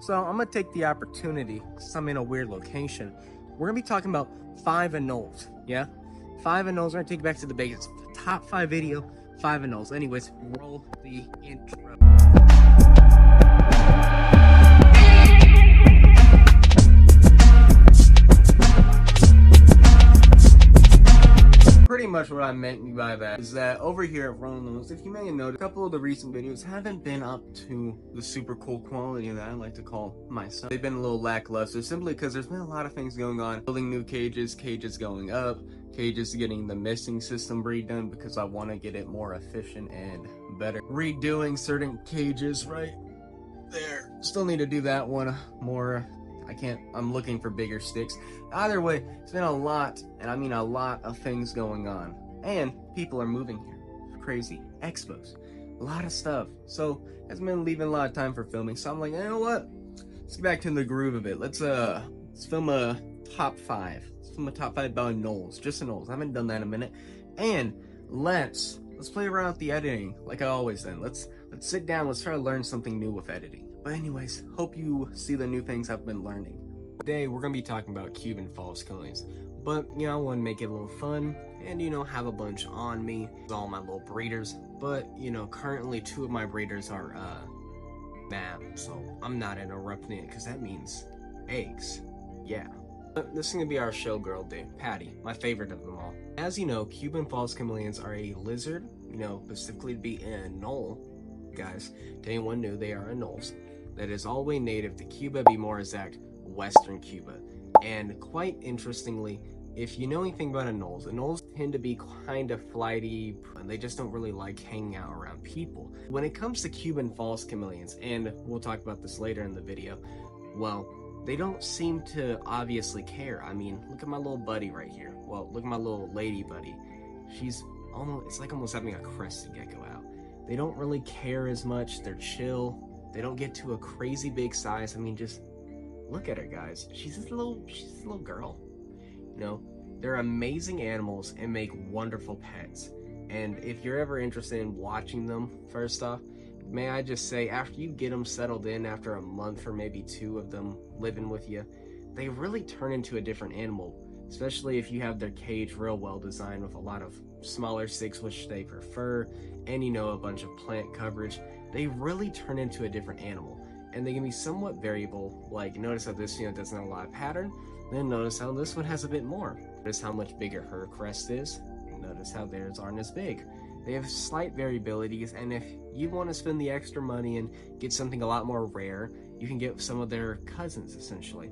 So I'm gonna take the opportunity, since I'm in a weird location, we're gonna be talking about 5 anoles, yeah? 5 anoles, we're gonna take you back to the basics. Top 5 video, 5 anoles. Anyways, roll the intro. Pretty much what I meant by that is that over here at Royal Anoles, if you may have noticed, a couple of the recent videos haven't been up to the super cool quality that I like to call myself. They've been a little lackluster simply because there's been a lot of things going on. Building new cages, cages going up, cages getting the missing system redone because I want to get it more efficient and better. Redoing certain cages right there. Still need to do that one more. I'm looking for bigger sticks. Either way, it's been a lot, and I mean a lot of things going on. And people are moving here. Crazy. Expos. A lot of stuff. So, it's been leaving a lot of time for filming. So I'm like, you know what? Let's get back to the groove of it. Let's film a top 5. Let's film a top 5 about anoles. Just anoles. I haven't done that in a minute. And let's play around with the editing, like I always do. Let's sit down, let's try to learn something new with editing. But anyways, hope you see the new things I've been learning. Today, we're gonna be talking about Cuban false chameleons. But, you know, I want to make it a little fun and, you know, have a bunch on me. All my little breeders. But, you know, currently 2 of my breeders are, so I'm not interrupting it because that means eggs. Yeah. But this is gonna be our showgirl day, Patty, my favorite of them all. As you know, Cuban false chameleons are a lizard, you know, specifically to be an anole. Guys, to anyone new, they are anoles. That is all way native to Cuba, be more exact, Western Cuba. And quite interestingly, if you know anything about anoles tend to be kind of flighty, and they just don't really like hanging out around people. When it comes to Cuban false chameleons, and we'll talk about this later in the video, well, they don't seem to obviously care. I mean, look at my little buddy right here. Well, look at my little lady buddy. She's almost, it's like almost having a crested gecko out. They don't really care as much. They're chill. They don't get to a crazy big size. I mean, just look at her, guys. She's a little girl. You know, they're amazing animals and make wonderful pets. And if you're ever interested in watching them, first off, may I just say, after you get them settled in, after a month or maybe 2 of them living with you, they really turn into a different animal. Especially if you have their cage real well designed with a lot of smaller sticks, which they prefer, and, you know, a bunch of plant coverage. They really turn into a different animal, and they can be somewhat variable. Like, notice how this, you know, doesn't have a lot of pattern. Then notice how this one has a bit more. Notice how much bigger her crest is. Notice how theirs aren't as big. They have slight variabilities, and if you want to spend the extra money and get something a lot more rare, you can get some of their cousins, essentially.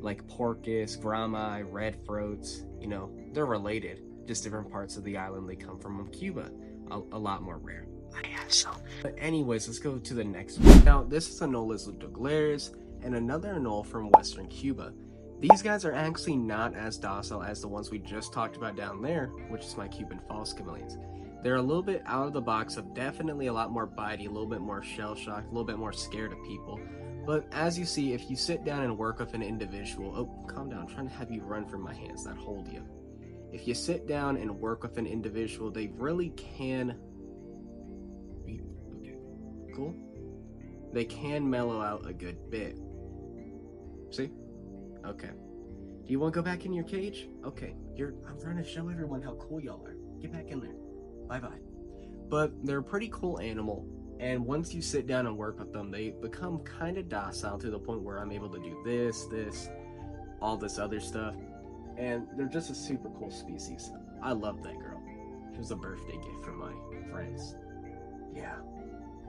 Like Porcus, Grami, red throats, you know, they're related. Just different parts of the island they come from Cuba. A lot more rare. I have some. But anyways, let's go to the next one. Now, this is Anolis douglaris and another anole from Western Cuba. These guys are actually not as docile as the ones we just talked about down there, which is my Cuban false chameleons. They're a little bit out of the box, of definitely a lot more bitey, a little bit more shell-shocked, a little bit more scared of people. But as you see, if you sit down and work with an individual, oh, calm down, I'm trying to have you run from my hands, not hold you. If you sit down and work with an individual, they really can, cool? They can mellow out a good bit. See? Okay. Do you want to go back in your cage? Okay, I'm trying to show everyone how cool y'all are. Get back in there. Bye-bye. But they're a pretty cool animal, and once you sit down and work with them, they become kind of docile to the point where I'm able to do this, all this other stuff, and they're just a super cool species. I love that girl. She was a birthday gift from my friends. Yeah,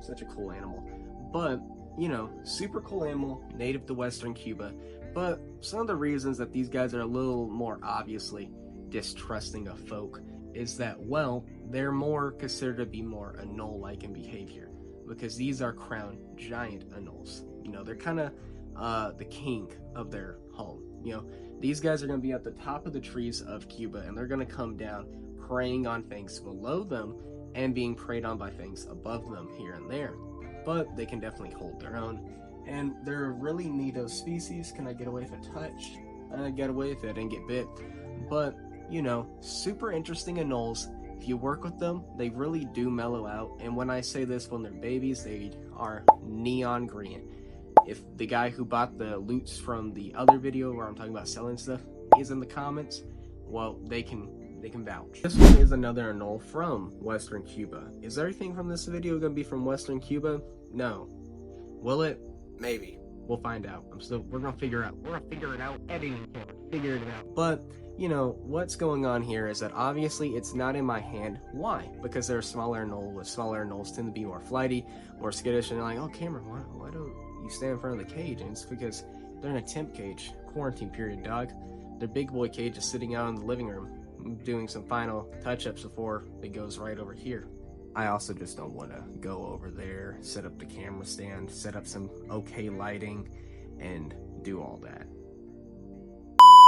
such a cool animal. But, you know, super cool animal, native to Western Cuba, but some of the reasons that these guys are a little more obviously distrusting of folk is that, well, they're more considered to be more anole-like in behavior, because these are crowned giant anoles. You know, they're kind of the king of their home. You know, these guys are going to be at the top of the trees of Cuba, and they're going to come down preying on things below them and being preyed on by things above them here and there. But they can definitely hold their own, and they're a really neato species. Can I get away with a touch? Get away with it and get bit. But, you know, super interesting anoles. If you work with them, they really do mellow out. And when I say this, when they're babies, they are neon green. If the guy who bought the loots from the other video where I'm talking about selling stuff is in the comments, well, they can vouch. This one is another anole from Western Cuba. Is everything from this video gonna be from Western Cuba? No. Will it? Maybe. We'll find out. We're gonna figure it out. We're gonna figure it out. Editing camera. Figure it out. But, you know, what's going on here is that obviously it's not in my hand. Why? Because they're a smaller anole, with smaller anoles tend to be more flighty, more skittish, and they're like, oh, Cameron, why don't you stand in front of the cage? And it's because they're in a temp cage. Quarantine period, dog. Their big boy cage is sitting out in the living room, doing some final touch-ups before it goes right over here. I also just don't want to go over there, set up the camera stand, set up some okay lighting, and do all that.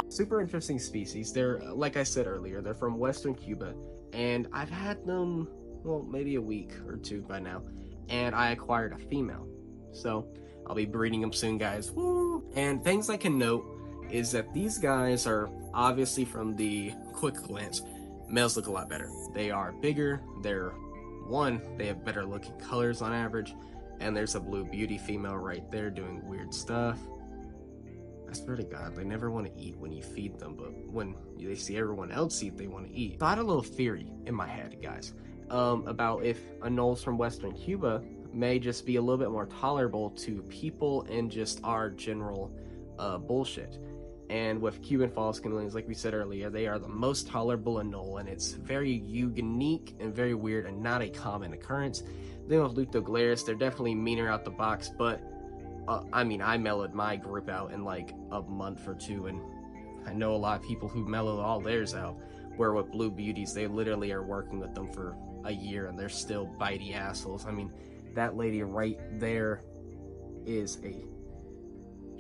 Super interesting species. They're, like I said earlier, they're from Western Cuba, and I've had them, well, maybe a week or two by now, and I acquired a female. So I'll be breeding them soon, guys. Woo! And things I can note is that these guys are obviously, from the quick glance, males look a lot better. They are bigger, they have better looking colors on average, and there's a blue beauty female right there doing weird stuff. I swear to God, they never want to eat when you feed them, but when they see everyone else eat, they want to eat. So I had a little theory in my head, guys, about if anoles from Western Cuba may just be a little bit more tolerable to people and just our general bullshit. And with Cuban false chameleons, like we said earlier, they are the most tolerable anole, and it's very unique and very weird and not a common occurrence. Then with Lutoglaris, they're definitely meaner out the box, but I mean, I mellowed my group out in like a month or two, and I know a lot of people who mellow all theirs out, where with Blue Beauties, they literally are working with them for a year, and they're still bitey assholes. I mean, that lady right there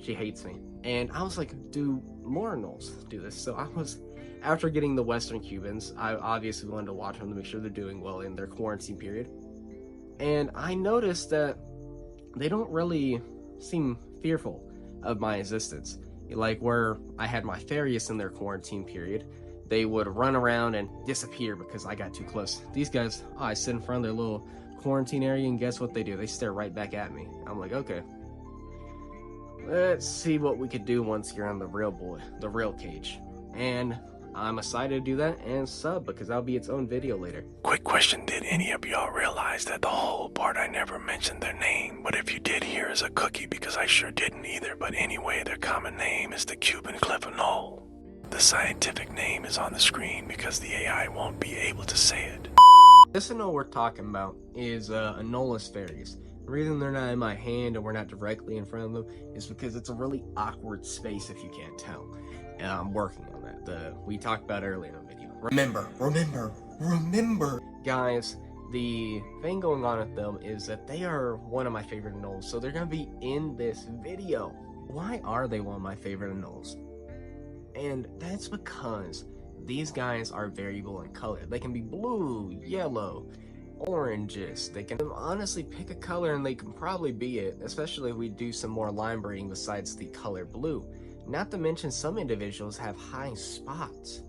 she hates me. And I was like, do more anoles do this? So after getting the Western Cubans, I obviously wanted to watch them to make sure they're doing well in their quarantine period. And I noticed that they don't really seem fearful of my existence. Like where I had my ferreus in their quarantine period, they would run around and disappear because I got too close. These guys, I sit in front of their little quarantine area, and guess what they do? They stare right back at me. I'm like, okay, let's see what we could do once you're on the real cage. And I'm excited to do that and sub, because that'll be its own video later. Quick question, did any of y'all realize that the whole part I never mentioned their name? But if you did, here is a cookie, because I sure didn't either. But anyway, their common name is the Cuban cliff anole. The scientific name is on the screen because the AI won't be able to say it. This anole we're talking about is Anolis ferreus. The reason they're not in my hand and we're not directly in front of them is because it's a really awkward space, if you can't tell. And I'm working on that. We talked about earlier in the video. Remember. Guys, the thing going on with them is that they are one of my favorite anoles, so they're going to be in this video. Why are they one of my favorite anoles? And that's because these guys are variable in color. They can be blue, yellow, oranges. They can honestly pick a color and they can probably be it, especially if we do some more line breeding besides the color blue. Not to mention some individuals have high spots.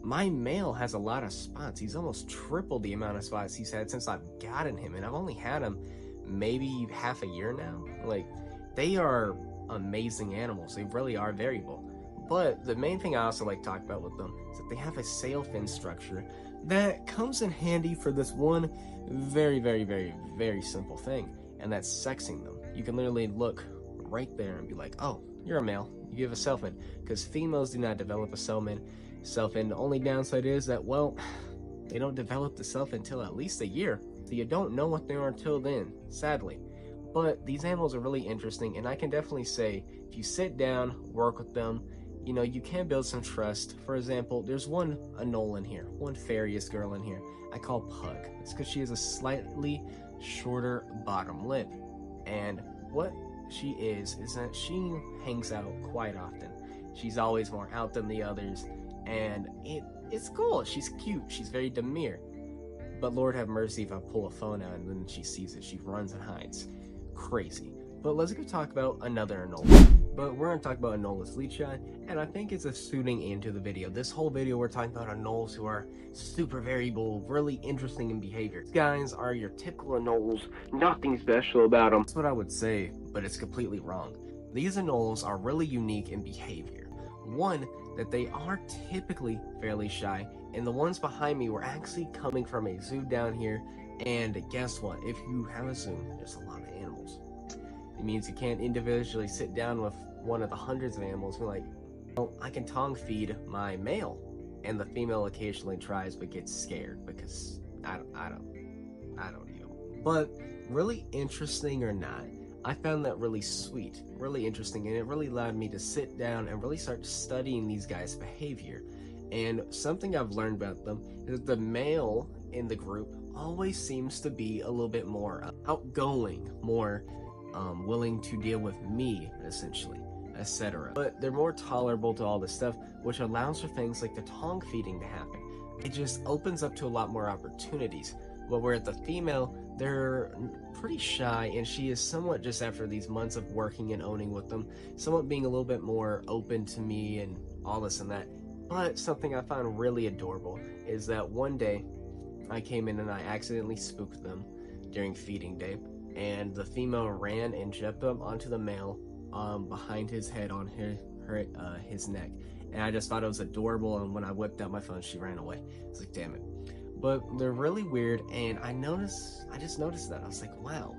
My male has a lot of spots. He's almost tripled the amount of spots he's had since I've gotten him, and I've only had him maybe half a year now. Like, they are amazing animals. They really are variable. But the main thing I also like to talk about with them is that they have a sail fin structure that comes in handy for this one very, very, very, very simple thing, and that's sexing them. You can literally look right there and be like, oh, you're a male, you give a sail fin, because females do not develop a sail fin. The only downside is that, well, they don't develop the sail fin until at least a year, so you don't know what they are until then, sadly. But these animals are really interesting, and I can definitely say, if you sit down, work with them, you know, you can build some trust. For example, there's one anole in here, one ferreus girl in here, I call Pug. It's because she has a slightly shorter bottom lip. And what she is that she hangs out quite often. She's always more out than the others, and it's cool. She's cute, she's very demure. But Lord have mercy if I pull a phone out and then she sees it, she runs and hides. Crazy. But let's go talk about another Anolis. But we're going to talk about Anolis lucius, and I think it's a suiting into the video. This whole video we're talking about Anoles who are super variable, really interesting in behavior. These guys are your typical Anoles, nothing special about them. That's what I would say, but it's completely wrong. These Anoles are really unique in behavior. One, that they are typically fairly shy, and the ones behind me were actually coming from a zoo down here, and guess what? If you have a zoo, there's a lot of animals. It means you can't individually sit down with one of the hundreds of animals and like, well, I can tongue feed my male, and the female occasionally tries but gets scared because I don't know. But really interesting or not, I found that really sweet, really interesting, and it really allowed me to sit down and really start studying these guys' behavior. And something I've learned about them is that the male in the group always seems to be a little bit more outgoing, more willing to deal with me, essentially, etc. But they're more tolerable to all this stuff, which allows for things like the tongue feeding to happen. It just opens up to a lot more opportunities. But where the female, they're pretty shy, and she is somewhat, just after these months of working and owning with them, somewhat being a little bit more open to me and all this and that. But something I found really adorable is that one day I came in and I accidentally spooked them during feeding day, and the female ran and jumped up onto the male behind his head on his neck, and I just thought it was adorable. And when I whipped out my phone, she ran away. It's like, damn it. But they're really weird, and I just noticed that. I was like, wow,